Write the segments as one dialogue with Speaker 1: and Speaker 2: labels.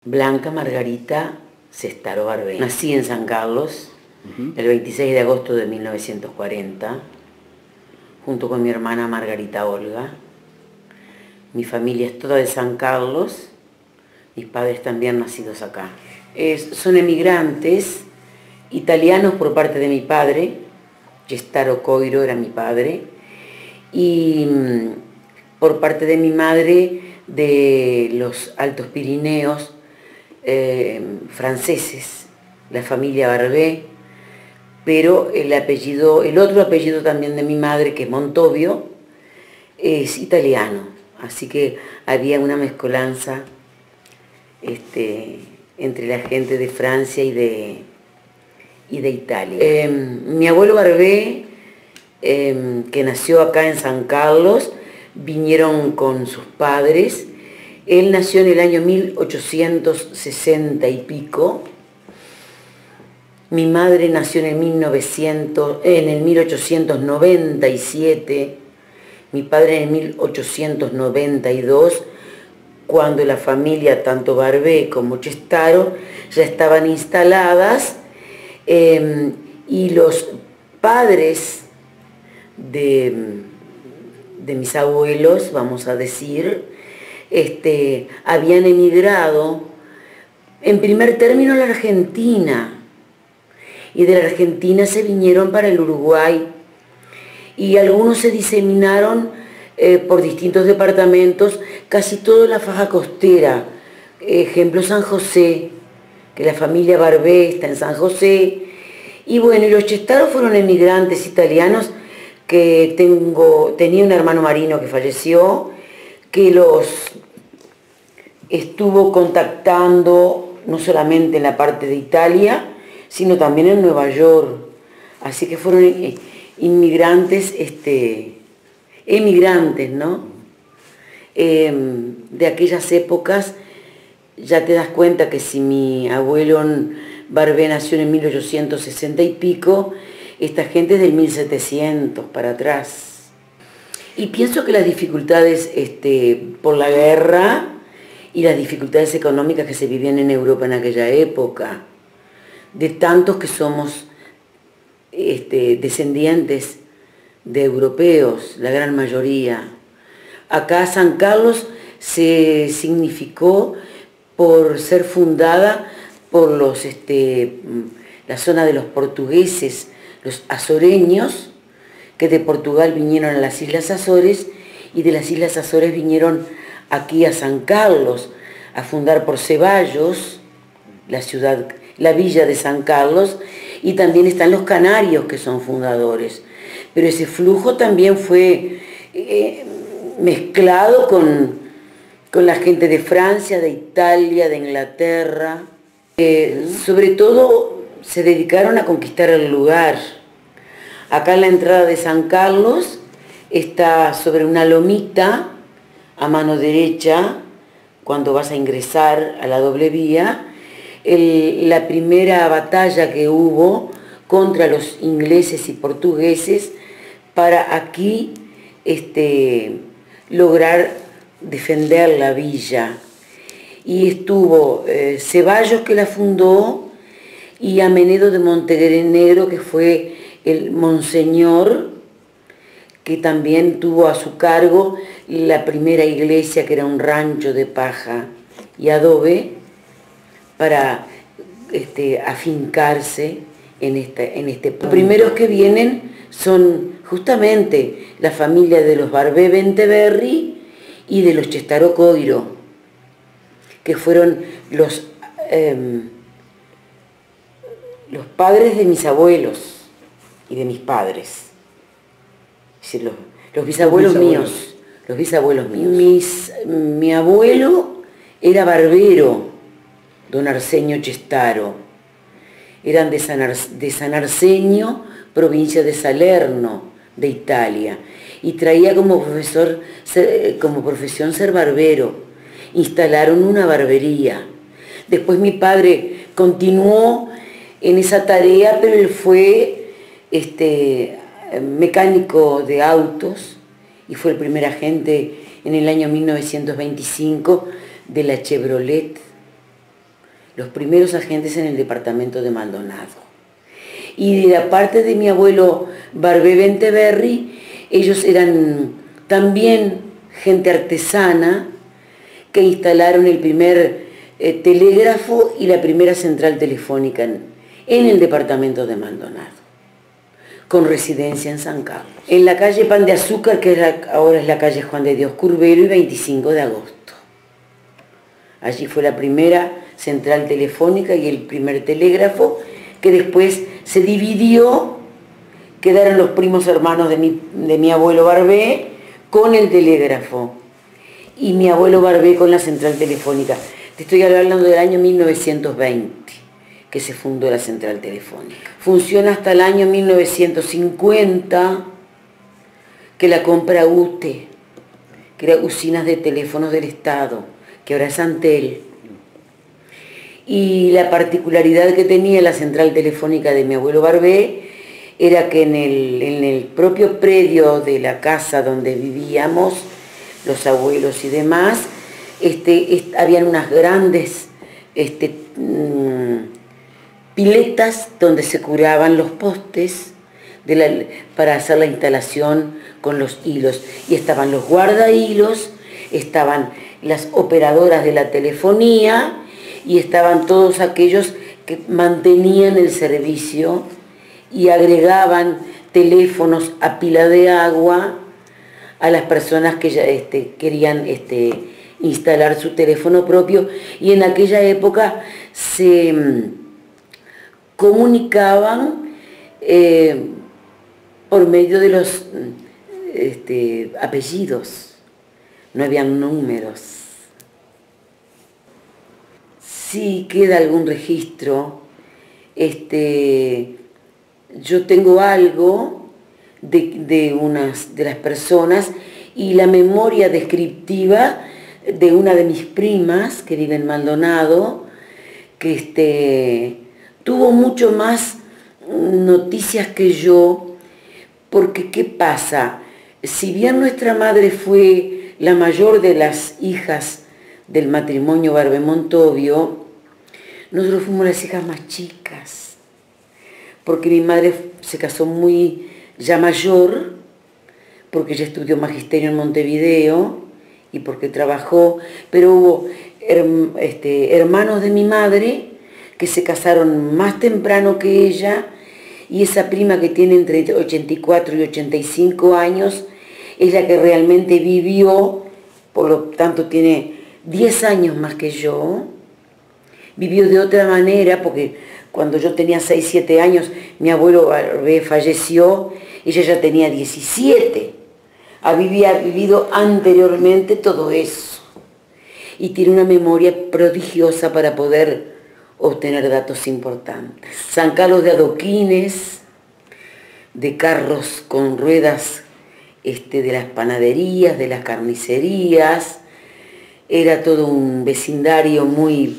Speaker 1: Blanca Margarita Sestaro Barbé. Nací en San Carlos el 26 de agosto de 1940, junto con mi hermana Margarita Olga. Mi familia es toda de San Carlos, mis padres también nacidos acá. Son emigrantes italianos por parte de mi padre, Gestaro Coiro era mi padre, y por parte de mi madre de los Altos Pirineos, franceses, la familia Barbé, pero el otro apellido también de mi madre, que es Montovio, es italiano, así que había una mezcolanza entre la gente de Francia y de Italia. Mi abuelo Barbé, que nació acá en San Carlos, vinieron con sus padres. Él nació en el año 1860 y pico. Mi madre nació en el 1897, mi padre en el 1892, cuando la familia, tanto Barbé como Gestaro, ya estaban instaladas, y los padres de mis abuelos, vamos a decir, habían emigrado en primer término a la Argentina, y de la Argentina se vinieron para el Uruguay, y algunos se diseminaron por distintos departamentos, casi toda la faja costera. Ejemplo, San José, que la familia Barbé está en San José. Y bueno, y los Gestaro fueron emigrantes italianos, que tenía un hermano marino que falleció, que los estuvo contactando no solamente en la parte de Italia, sino también en Nueva York. Así que fueron inmigrantes, emigrantes, ¿no? De aquellas épocas. Ya te das cuenta que si mi abuelo Barbé nació en 1860 y pico, esta gente es del 1700 para atrás. Y pienso que las dificultades por la guerra y las dificultades económicas que se vivían en Europa en aquella época, de tantos que somos descendientes de europeos, la gran mayoría. Acá San Carlos se significó por ser fundada por la zona de los portugueses, los azoreños, que de Portugal vinieron a las Islas Azores, y de las Islas Azores vinieron aquí a San Carlos, a fundar por Ceballos, la villa de San Carlos, y también están los canarios, que son fundadores. Pero ese flujo también fue mezclado con la gente de Francia, de Italia, de Inglaterra. Sobre todo se dedicaron a conquistar el lugar. Acá en la entrada de San Carlos está sobre una lomita a mano derecha, cuando vas a ingresar a la doble vía, la primera batalla que hubo contra los ingleses y portugueses para aquí lograr defender la villa. Y estuvo Ceballos, que la fundó, y Amenedo de Montenegro, que fue el monseñor, que también tuvo a su cargo la primera iglesia, que era un rancho de paja y adobe, para afincarse en este pueblo. Los primeros que vienen son justamente la familia de los Barbé Benteberry y de los Gestaro Coiro, que fueron los padres de mis abuelos y de mis padres. Es decir, los bisabuelos míos. Los bisabuelos míos. Mi abuelo era barbero, don Arsenio Gestaro. Eran de San Arsenio, provincia de Salerno, de Italia. Y traía como profesión ser barbero. Instalaron una barbería. Después mi padre continuó en esa tarea, pero él fue mecánico de autos y fue el primer agente en el año 1925 de la Chevrolet los primeros agentes en el departamento de Maldonado. Y de la parte de mi abuelo Barbé Benteberry, ellos eran también gente artesana que instalaron el primer telégrafo y la primera central telefónica en el departamento de Maldonado, con residencia en San Carlos. En la calle Pan de Azúcar, que ahora es la calle Juan de Dios Curbelo, y 25 de agosto. Allí fue la primera central telefónica y el primer telégrafo, que después se dividió, quedaron los primos hermanos de mi abuelo Barbé con el telégrafo y mi abuelo Barbé con la central telefónica. Te estoy hablando del año 1920 que se fundó la central telefónica. Funciona hasta el año 1950 que la compra UTE, que era Usinas de Teléfonos del Estado, que ahora es Antel. Y la particularidad que tenía la central telefónica de mi abuelo Barbé era que en el propio predio de la casa donde vivíamos, los abuelos y demás, habían unas grandes piletas donde se curaban los postes para hacer la instalación con los hilos. Y estaban los guardahilos, estaban las operadoras de la telefonía, y estaban todos aquellos que mantenían el servicio y agregaban teléfonos a pila de agua a las personas que ya querían instalar su teléfono propio, y en aquella época se comunicaban por medio de los apellidos, no habían números. Si queda algún registro, yo tengo algo de las personas y la memoria descriptiva de una de mis primas que vive en Maldonado, que tuvo mucho más noticias que yo, porque ¿qué pasa? Si bien nuestra madre fue la mayor de las hijas del matrimonio Barbé Montovio, nosotros fuimos las hijas más chicas, porque mi madre se casó ya mayor, porque ella estudió magisterio en Montevideo y porque trabajó, pero hubo hermanos de mi madre que se casaron más temprano que ella, y esa prima que tiene entre 84 y 85 años es la que realmente vivió, por lo tanto tiene 10 años más que yo. Vivió de otra manera, porque cuando yo tenía 6, 7 años, mi abuelo Barbé falleció, ella ya tenía 17. Había vivido anteriormente todo eso. Y tiene una memoria prodigiosa para poder obtener datos importantes. San Carlos de adoquines, de carros con ruedas, de las panaderías, de las carnicerías. Era todo un vecindario muy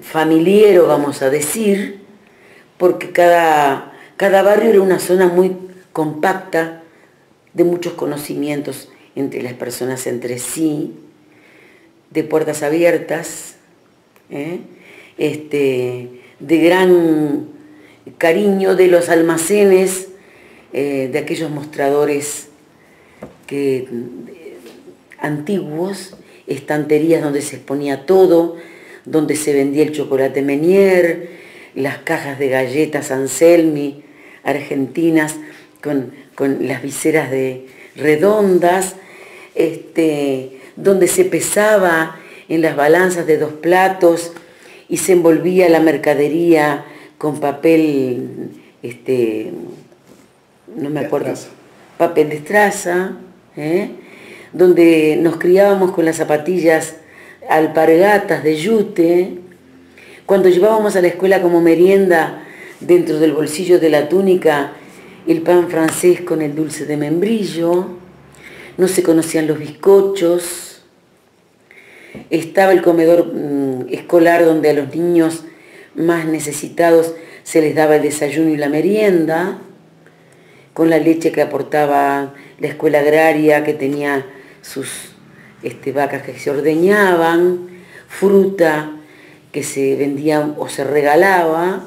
Speaker 1: familiero, vamos a decir, porque cada barrio era una zona muy compacta, de muchos conocimientos entre las personas entre sí, de puertas abiertas, de gran cariño de los almacenes, de aquellos mostradores antiguos, estanterías donde se exponía todo, donde se vendía el chocolate Menier, las cajas de galletas Anselmi, argentinas, con las viseras redondas, donde se pesaba en las balanzas de 2 platos y se envolvía la mercadería con papel, no me acuerdo, papel de estraza, donde nos criábamos con las zapatillas alpargatas de yute, cuando llevábamos a la escuela como merienda dentro del bolsillo de la túnica el pan francés con el dulce de membrillo, no se conocían los bizcochos, estaba el comedor escolar donde a los niños más necesitados se les daba el desayuno y la merienda, con la leche que aportaba la escuela agraria, que tenía sus vacas que se ordeñaban, fruta que se vendía o se regalaba.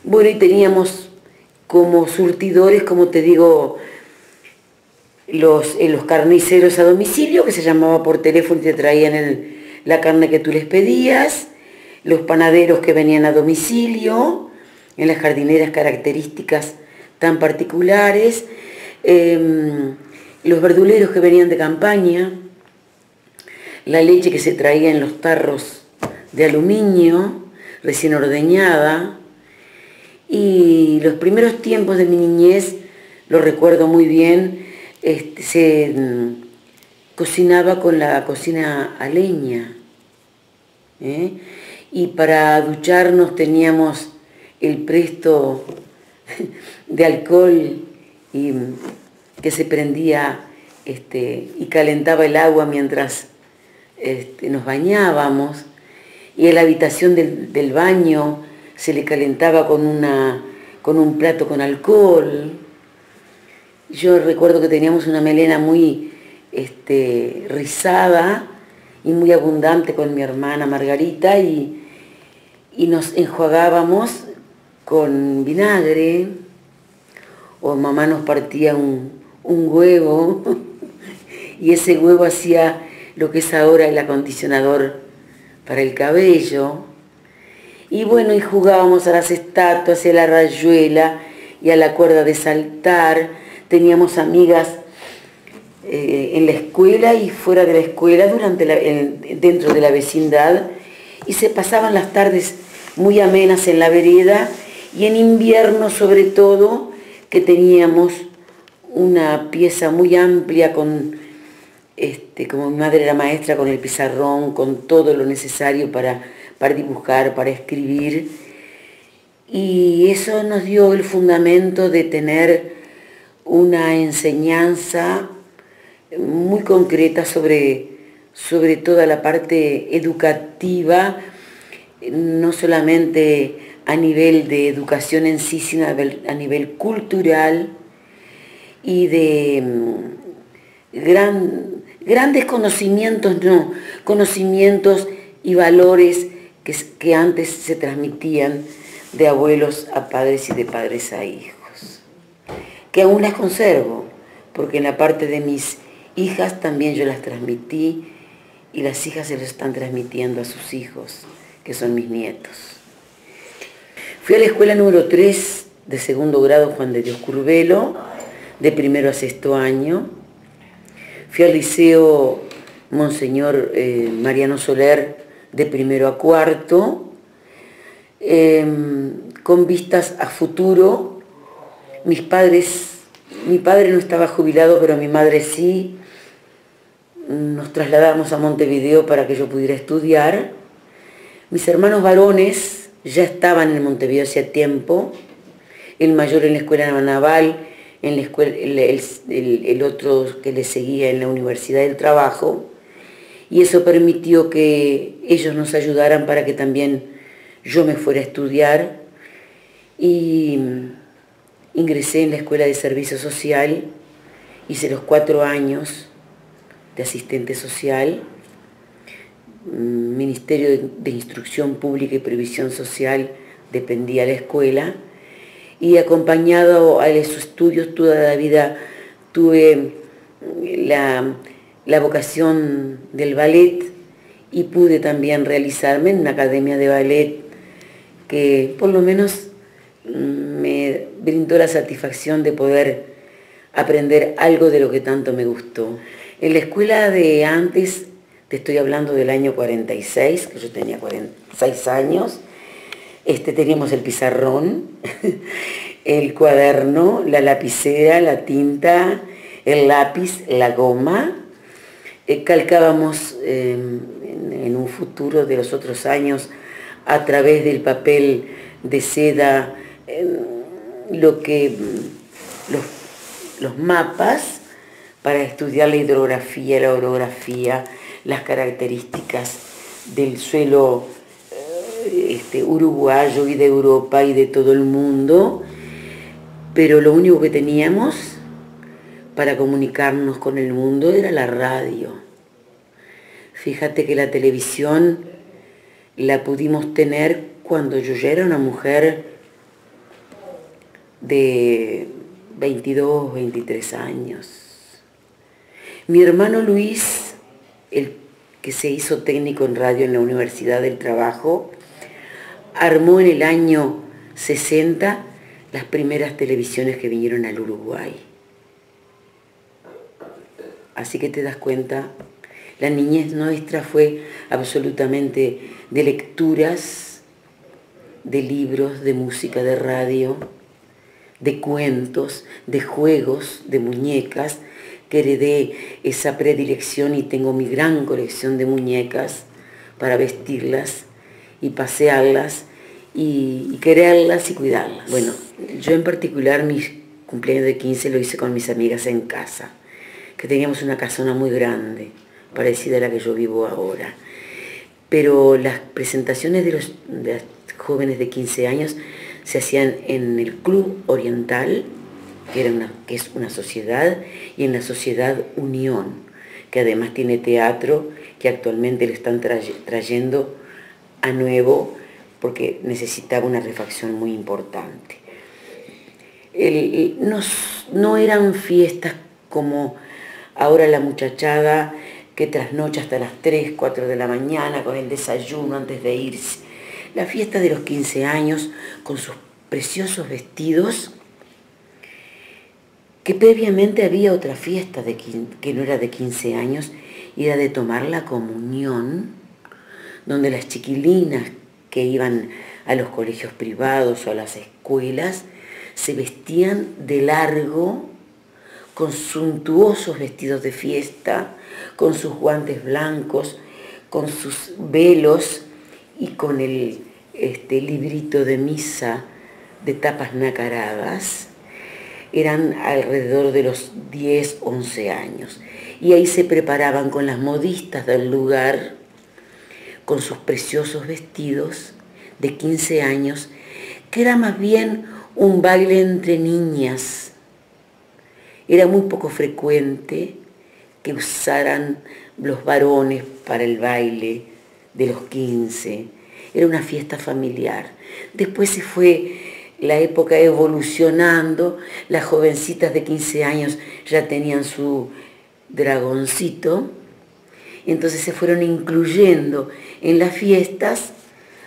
Speaker 1: Bueno, y teníamos como surtidores, como te digo, los carniceros a domicilio, que se llamaba por teléfono y te traían la carne que tú les pedías, los panaderos que venían a domicilio, en las jardineras características tan particulares, los verduleros que venían de campaña, la leche que se traía en los tarros de aluminio, recién ordeñada, y los primeros tiempos de mi niñez, lo recuerdo muy bien, se cocinaba con la cocina a leña, y para ducharnos teníamos el presto de alcohol que se prendía y calentaba el agua mientras nos bañábamos, y en la habitación del baño se le calentaba con un plato con alcohol. Yo recuerdo que teníamos una melena muy rizada y muy abundante con mi hermana Margarita, y nos enjuagábamos con vinagre, o mamá nos partía un huevo y ese huevo hacía lo que es ahora el acondicionador para el cabello. Y bueno, y jugábamos a las estatuas y a la rayuela y a la cuerda de saltar. Teníamos amigas en la escuela y fuera de la escuela, dentro de la vecindad, y se pasaban las tardes muy amenas en la vereda, y en invierno sobre todo, que teníamos una pieza muy amplia como mi madre era maestra, con el pizarrón, con todo lo necesario para dibujar, para escribir, y eso nos dio el fundamento de tener una enseñanza muy concreta sobre toda la parte educativa, no solamente a nivel de educación en sí, sino a nivel cultural, y de grandes conocimientos, conocimientos y valores que antes se transmitían de abuelos a padres y de padres a hijos, que aún las conservo, porque en la parte de mis hijas también yo las transmití, y las hijas se lo están transmitiendo a sus hijos, que son mis nietos. Fui a la escuela número 3 de segundo grado Juan de Dios Curvelo, de primero a sexto año. Fui al liceo Monseñor Mariano Soler, de primero a cuarto, con vistas a futuro. Mi padre no estaba jubilado, pero mi madre sí. Nos trasladamos a Montevideo para que yo pudiera estudiar. Mis hermanos varones ya estaban en Montevideo hacía tiempo, el mayor en la escuela naval, el otro que le seguía en la Universidad del Trabajo, y eso permitió que ellos nos ayudaran para que también yo me fuera a estudiar, y ingresé en la Escuela de Servicio Social, hice los 4 años de asistente social, Ministerio de Instrucción Pública y Previsión Social dependía la escuela, y acompañado a esos estudios toda la vida tuve la vocación del ballet, y pude también realizarme en una academia de ballet que por lo menos me brindó la satisfacción de poder aprender algo de lo que tanto me gustó. En la escuela de antes, te estoy hablando del año 46, que yo tenía 46 años, teníamos el pizarrón, el cuaderno, la lapicera, la tinta, el lápiz, la goma. Calcábamos en un futuro de los otros años, a través del papel de seda, los mapas para estudiar la hidrografía, la orografía, las características del suelo uruguayo y de Europa y de todo el mundo, pero lo único que teníamos para comunicarnos con el mundo era la radio. Fíjate que la televisión la pudimos tener cuando yo ya era una mujer de 22, 23 años. Mi hermano Luis, el que se hizo técnico en radio en la Universidad del Trabajo, armó en el año 60 las primeras televisiones que vinieron al Uruguay. Así que te das cuenta, la niñez nuestra fue absolutamente de lecturas, de libros, de música, de radio, de cuentos, de juegos, de muñecas, que heredé esa predilección y tengo mi gran colección de muñecas para vestirlas y pasearlas y quererlas y cuidarlas. Bueno, yo en particular mi cumpleaños de 15 lo hice con mis amigas en casa, que teníamos una casona muy grande, parecida a la que yo vivo ahora. Pero las presentaciones de los jóvenes de 15 años se hacían en el Club Oriental, que es una sociedad, y en la Sociedad Unión, que además tiene teatro, que actualmente lo están trayendo a nuevo porque necesitaba una refacción muy importante. No eran fiestas como ahora la muchachada que trasnocha hasta las 3, 4 de la mañana con el desayuno antes de irse. La fiesta de los 15 años con sus preciosos vestidos, que previamente había otra fiesta que no era de 15 años, y era de tomar la comunión, donde las chiquilinas que iban a los colegios privados o a las escuelas se vestían de largo, con suntuosos vestidos de fiesta, con sus guantes blancos, con sus velos y con el librito de misa de tapas nacaradas. Eran alrededor de los 10, 11 años. Y ahí se preparaban con las modistas del lugar, con sus preciosos vestidos de 15 años, que era más bien un baile entre niñas. Era muy poco frecuente que usaran los varones para el baile de los 15. Era una fiesta familiar. Después se fue la época evolucionando, las jovencitas de 15 años ya tenían su dragoncito, entonces se fueron incluyendo en las fiestas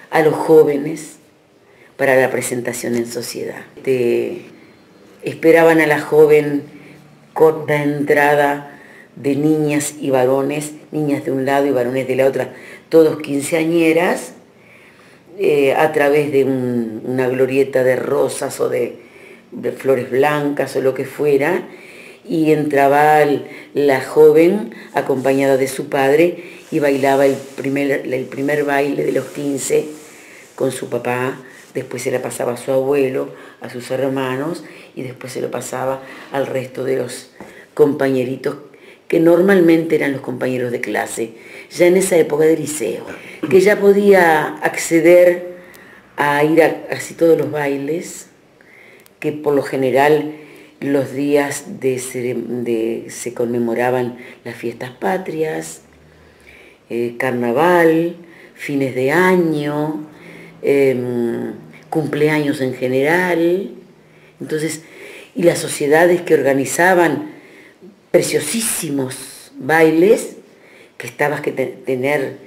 Speaker 1: a los jóvenes para la presentación en sociedad. Esperaban a la joven con la entrada de niñas y varones, niñas de un lado y varones de la otra, todos quinceañeras, a través de una glorieta de rosas o de flores blancas o lo que fuera, y entraba la joven acompañada de su padre y bailaba el primer baile de los 15 con su papá, después se la pasaba a su abuelo, a sus hermanos, y después se lo pasaba al resto de los compañeritos, que normalmente eran los compañeros de clase, ya en esa época de liceo, que ya podía acceder a ir a casi todos los bailes, que por lo general los días se conmemoraban las fiestas patrias, carnaval, fines de año, cumpleaños en general. Entonces, y las sociedades que organizaban preciosísimos bailes, que estabas que tener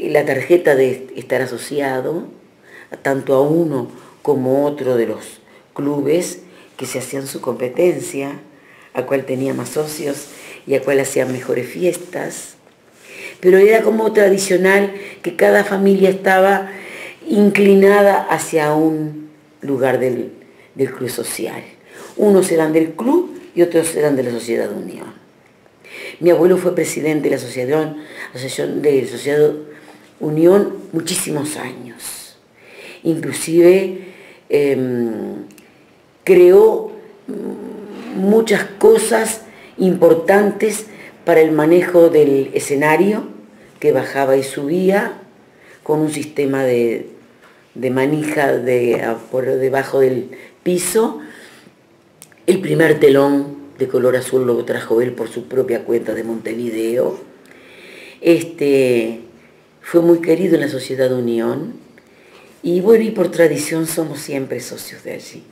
Speaker 1: la tarjeta de estar asociado, tanto a uno como otro de los clubes que se hacían su competencia, a cuál tenía más socios y a cuál hacían mejores fiestas. Pero era como tradicional que cada familia estaba inclinada hacia un lugar del club social. Unos eran del club y otros eran de la Sociedad Unión. Mi abuelo fue presidente de la Sociedad Unión muchísimos años. Inclusive creó muchas cosas importantes para el manejo del escenario, que bajaba y subía con un sistema de manija por debajo del piso. El primer telón de color azul lo trajo él por su propia cuenta de Montevideo. fue muy querido en la Sociedad Unión y bueno, y por tradición somos siempre socios de allí.